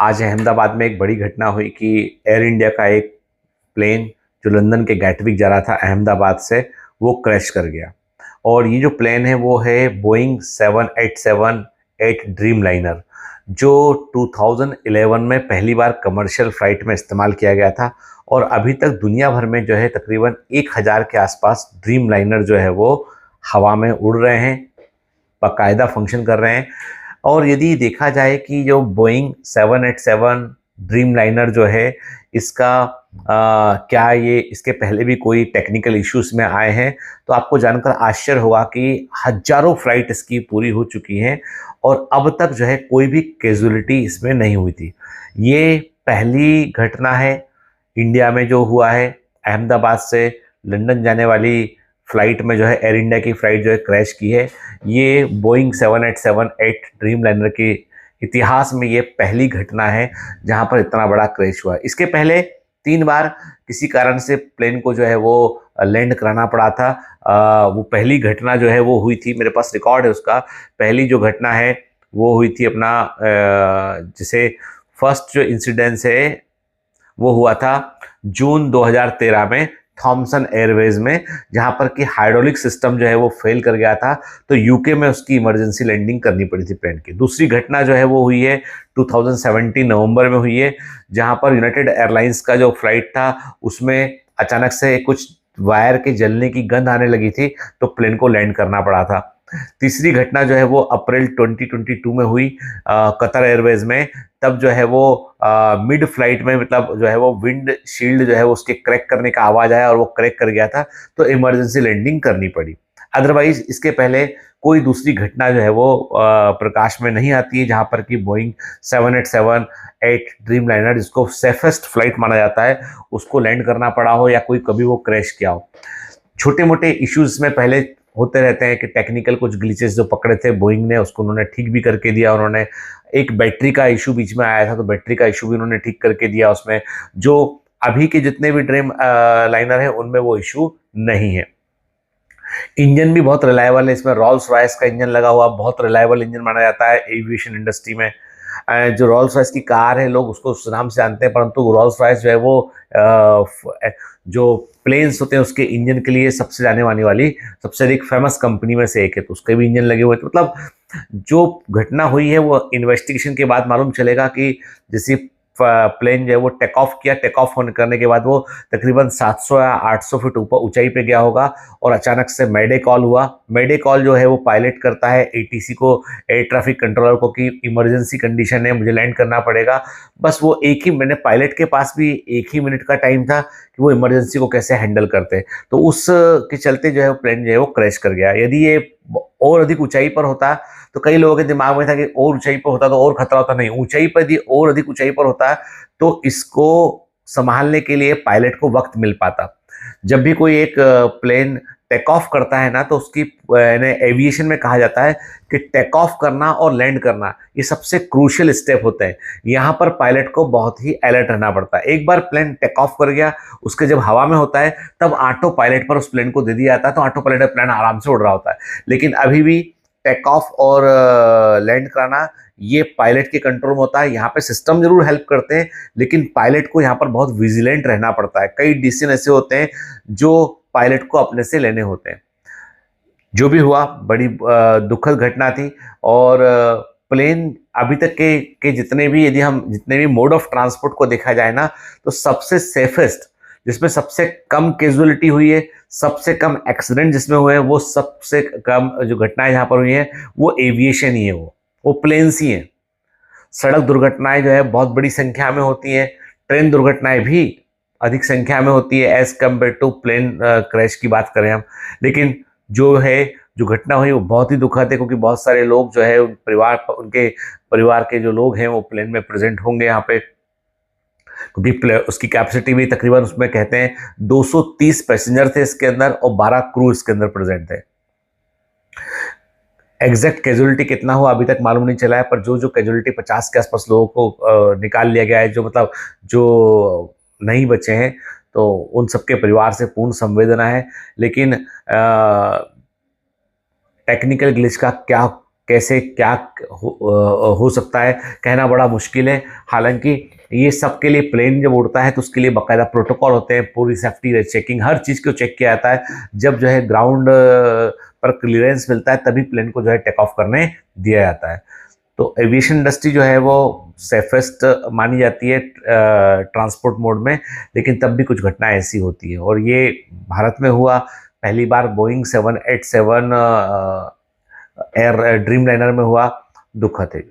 आज अहमदाबाद में एक बड़ी घटना हुई कि एयर इंडिया का एक प्लेन जो लंदन के गैटविक जा रहा था अहमदाबाद से, वो क्रैश कर गया। और ये जो प्लेन है वो है बोइंग 787-8 ड्रीम लाइनर, जो 2011 में पहली बार कमर्शियल फ्लाइट में इस्तेमाल किया गया था। और अभी तक दुनिया भर में जो है तकरीबन 1000 के आसपास ड्रीम लाइनर जो है वो हवा में उड़ रहे हैं, बाकायदा फंक्शन कर रहे हैं। और यदि देखा जाए कि जो बोइंग 787 ड्रीम लाइनर जो है इसका क्या ये इसके पहले भी कोई टेक्निकल इश्यूज में आए हैं, तो आपको जानकर आश्चर्य होगा कि हजारों फ्लाइट इसकी पूरी हो चुकी हैं और अब तक जो है कोई भी कैजुअलिटी इसमें नहीं हुई थी। ये पहली घटना है इंडिया में जो हुआ है। अहमदाबाद से लंदन जाने वाली फ्लाइट में जो है एयर इंडिया की फ्लाइट जो है क्रैश की है। ये बोइंग 787-8 ड्रीम लाइनर के इतिहास में ये पहली घटना है जहां पर इतना बड़ा क्रैश हुआ। इसके पहले 3 बार किसी कारण से प्लेन को जो है वो लैंड कराना पड़ा था। वो पहली घटना जो है वो हुई थी, मेरे पास रिकॉर्ड है उसका। पहली जो घटना है वो हुई थी अपना जिसे फर्स्ट जो इंसिडेंस है वो हुआ था जून 2013 में थॉमसन एयरवेज में, जहां पर कि हाइड्रोलिक सिस्टम जो है वो फेल कर गया था, तो यूके में उसकी इमरजेंसी लैंडिंग करनी पड़ी थी प्लेन की। दूसरी घटना जो है वो हुई है 2017 नवंबर में हुई है, जहां पर यूनाइटेड एयरलाइंस का जो फ्लाइट था उसमें अचानक से कुछ वायर के जलने की गंध आने लगी थी, तो प्लेन को लैंड करना पड़ा था। तीसरी घटना जो है वो अप्रैल 2022 में हुई कतर एयरवेज में। तब जो है वो मिड फ्लाइट में मतलब जो है वो विंड शील्ड जो है वो उसके क्रैक करने का आवाज आया और वो क्रैक कर गया था, तो इमरजेंसी लैंडिंग करनी पड़ी। अदरवाइज इसके पहले कोई दूसरी घटना जो है वो प्रकाश में नहीं आती है जहां पर कि बोइंग 787-8 ड्रीम लाइनर, जिसको सेफेस्ट फ्लाइट माना जाता है, उसको लैंड करना पड़ा हो या कोई कभी वो क्रैश किया हो। छोटे मोटे इश्यूज में पहले होते रहते हैं कि टेक्निकल कुछ ग्लिचेस जो पकड़े थे बोइंग ने उसको उन्होंने ठीक भी करके दिया। उन्होंने एक बैटरी का इशू बीच में आया था, तो बैटरी का इशू भी उन्होंने ठीक करके दिया उसमें। जो अभी के जितने भी ड्रीम लाइनर है उनमें वो इशू नहीं है। इंजन भी बहुत रिलायबल है, इसमें रॉल्स रॉयस का इंजन लगा हुआ, बहुत रिलायबल इंजन माना जाता है एविएशन इंडस्ट्री में। जो रॉल्स रॉयस की कार है लोग उसको उस नाम से जानते हैं, परंतु रॉल्स रॉयस जो है वो जो प्लेन्स होते हैं उसके इंजन के लिए सबसे जाने मानी वाली सबसे अधिक फेमस कंपनी में से एक है, तो उसके भी इंजन लगे हुए थे। मतलब जो घटना हुई है वो इन्वेस्टिगेशन के बाद मालूम चलेगा कि जैसे प्लेन जो है वो टेक ऑफ किया, टेक ऑफ होने करने के बाद वो तकरीबन 700 या 800 फीट ऊपर ऊंचाई पे गया होगा और अचानक से मैडे कॉल हुआ। मैडे कॉल जो है वो पायलट करता है एटीसी को, एयर ट्रैफिक कंट्रोलर को, कि इमरजेंसी कंडीशन है, मुझे लैंड करना पड़ेगा। बस वो एक ही मिनट, पायलट के पास भी 1 ही मिनट का टाइम था कि वो इमरजेंसी को कैसे हैंडल करते, तो उस के चलते जो है प्लेन जो है वो क्रैश कर गया। यदि ये और अधिक ऊंचाई पर होता तो कई लोगों के दिमाग में था कि और ऊंचाई पर होता तो और खतरा होता, नहीं, ऊंचाई पर यदि और अधिक ऊंचाई पर होता तो इसको संभालने के लिए पायलट को वक्त मिल पाता। जब भी कोई एक प्लेन टेक ऑफ करता है ना, तो उसकी एविएशन में कहा जाता है कि टेक ऑफ करना और लैंड करना ये सबसे क्रूशियल स्टेप होते हैं। यहाँ पर पायलट को बहुत ही अलर्ट रहना पड़ता है। एक बार प्लेन टेक ऑफ कर गया, उसके जब हवा में होता है तब ऑटो पायलट पर उस प्लेन को दे दिया जाता है, तो ऑटो पायलट प्लेन आराम से उड़ रहा होता है। लेकिन अभी भी टेक ऑफ और लैंड कराना ये पायलट के कंट्रोल में होता है। यहाँ पे सिस्टम जरूर हेल्प करते हैं, लेकिन पायलट को यहाँ पर बहुत विजिलेंट रहना पड़ता है। कई डिसीजन ऐसे होते हैं जो पायलट को अपने से लेने होते हैं। जो भी हुआ बड़ी दुखद घटना थी। और प्लेन अभी तक के जितने भी मोड ऑफ ट्रांसपोर्ट को देखा जाए ना, तो सबसे सेफेस्ट, जिसमें सबसे कम कैजुअलिटी हुई है, सबसे कम एक्सीडेंट जिसमें हुए हैं, वो सबसे कम जो घटनाएं जहां पर हुई हैं वो एविएशन ही है, वो प्लेन्स ही हैं। सड़क दुर्घटनाएं जो है बहुत बड़ी संख्या में होती हैं, ट्रेन दुर्घटनाएं भी अधिक संख्या में होती है as compare to plane crash की बात करें हम। लेकिन जो घटना हुई वो बहुत ही दुखद है, क्योंकि बहुत सारे लोग जो है उनके परिवार के जो लोग हैं वो प्लेन में प्रेजेंट होंगे यहाँ पे, क्योंकि उसकी कैपेसिटी भी तकरीबन, उसमें कहते हैं 230 पैसेंजर थे इसके अंदर और 12 क्रू इसके अंदर प्रेजेंट थे। एग्जैक्ट कैजुअलिटी कितना हुआ अभी तक मालूम नहीं चला है, पर जो कैजुअलिटी 50 के आसपास लोगों को निकाल लिया गया है, जो नहीं बचे हैं, तो उन सबके परिवार से पूर्ण संवेदना है। लेकिन टेक्निकल ग्लिच का क्या कैसे क्या हो सकता है कहना बड़ा मुश्किल है। हालांकि ये सबके लिए प्लेन जब उड़ता है तो उसके लिए बाकायदा प्रोटोकॉल होते हैं, पूरी सेफ्टी चेकिंग, हर चीज़ को चेक किया जाता है। जब जो है ग्राउंड पर क्लियरेंस मिलता है तभी प्लेन को जो है टेक ऑफ करने दिया जाता है। तो एविएशन इंडस्ट्री जो है वो सेफेस्ट मानी जाती है ट्रांसपोर्ट मोड में, लेकिन तब भी कुछ घटनाएं ऐसी होती है और ये भारत में हुआ पहली बार बोइंग 787 एयर ड्रीम लाइनर में हुआ। दुखद है।